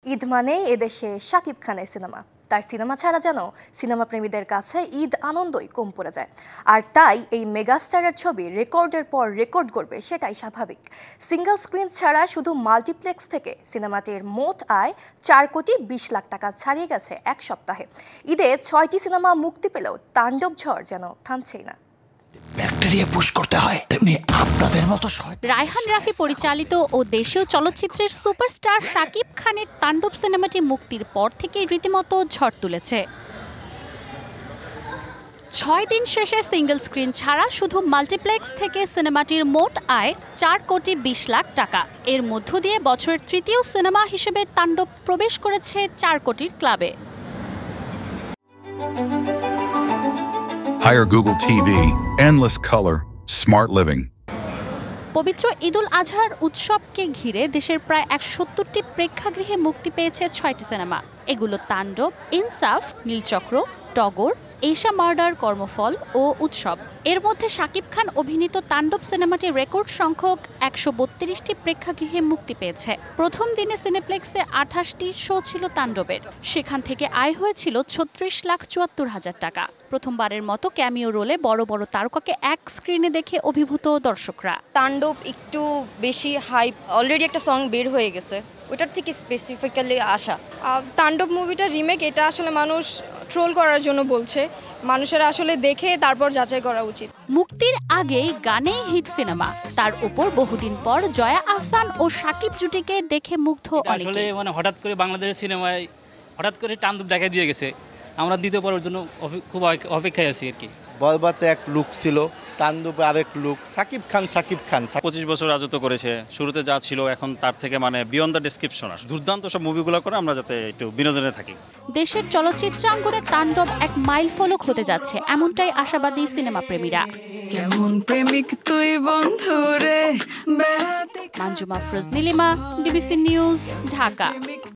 ঈদ মানেই এদেশে শাকিব খানের সিনেমা। তার সিনেমা ছাড়া যেন সিনেমা প্রেমীদের কাছে ঈদ আনন্দই কম পড়ে যায়। আর তাই এই মেগাস্টারের ছবি রেকর্ডের পর রেকর্ড করবে, সেটাই স্বাভাবিক। সিঙ্গেল স্ক্রিন ছাড়া শুধু মাল্টিপ্লেক্স থেকে সিনেমাটির মোট আয় 4,20,00,000 টাকা ছাড়িয়ে গেছে এক সপ্তাহে। ঈদে 6টি সিনেমা মুক্তি পেলেও তাণ্ডব ঝড় যেন থামছেই না। ব্যাকটেরিয়া পুশ করতে হয়, তেমনি আপনাদের মতো রায়হান রাফি পরিচালিত ও দেশীয় চলচ্চিত্রের সুপারস্টার শাকিব খানের তাণ্ডব সিনেমাটি মুক্তির পর থেকেই রীতিমতো ঝড় তুলেছে। 6 দিন শেষে সিঙ্গেল স্ক্রিন ছাড়া শুধু মাল্টিপ্লেক্স থেকে সিনেমাটির মোট আয় 4,20,00,000 টাকা। এর মধ্য দিয়ে বছরের তৃতীয় সিনেমা হিসেবে তাণ্ডব প্রবেশ করেছে 4 কোটির ক্লাবে। Hire Google TV, endless color, smart living. পবিত্র ঈদুল আজহার উৎসবকে ঘিরে দেশের প্রায় 170টি প্রেক্ষাগৃহে মুক্তি পেয়েছে 6টি সিনেমা। এগুলো তাণ্ডব, ইনসাফ, নীলচক্র, টগর, এশা মার্ডার, কর্মফল ও উৎসব। এর মধ্যে শাকিব খান অভিনীত তাণ্ডব সিনেমাটি রেকর্ড সংখ্যক 132টি প্রেক্ষাগৃহে মুক্তি পেয়েছে। প্রথম দিনে সিনেপ্লেক্সে 28টি শো ছিল তাণ্ডবের। সেখান থেকে আয় হয়েছিল 36,74,000 টাকা। প্রথমবারের মতো ক্যামিও রোলে বড় বড় তারকাকে এক স্ক্রিনে দেখে অভিভূত দর্শকরা। তাণ্ডব একটু বেশি হাইপ, অলরেডি একটা সং বের হয়ে গেছে, ওটার থেকে স্পেসিফিক্যালি আসা। তাণ্ডব মুভিটা রিমেক, এটা আসলে মানুষ ট্রোল করার জন্য বলছে, মানুষের আসলে দেখে তারপর যাচাই করা উচিত। মুক্তির আগেই গানেই হিট সিনেমা, তার উপর বহুদিন পর জয়া আহসান ও শাকিব জুটিকে দেখে মুগ্ধ অনেকে। আসলে হঠাৎ করে বাংলাদেশের সিনেমায় হঠাৎ করে তাণ্ডব দেখা দিয়ে গেছে। আমরা দ্বিতীয় পর্বের জন্য খুব অপেক্ষায় আছি আর কি। বলবাতে এক লুক ছিল, তাণ্ডবে আরেক লুক। সাকিব খান 25 বছর রাজত্ব করেছে, শুরুতে যা ছিল এখন তার থেকে বিয়ন্ড দ্য ডেসক্রিপশন। দুর্দান্ত সব মুভিগুলো করে আমরা যাতে একটু বিনোদনে থাকি। দেশের চলচ্চিত্রাঙ্গনে তাণ্ডব এক মাইল ফলক হতে যাচ্ছে, এমনটাই আশাবাদী সিনেমা প্রেমীরা। কেমন প্রেমিক তুই বন্ধুরে। Manjuma Afroz Nilima, DBC news, Dhaka.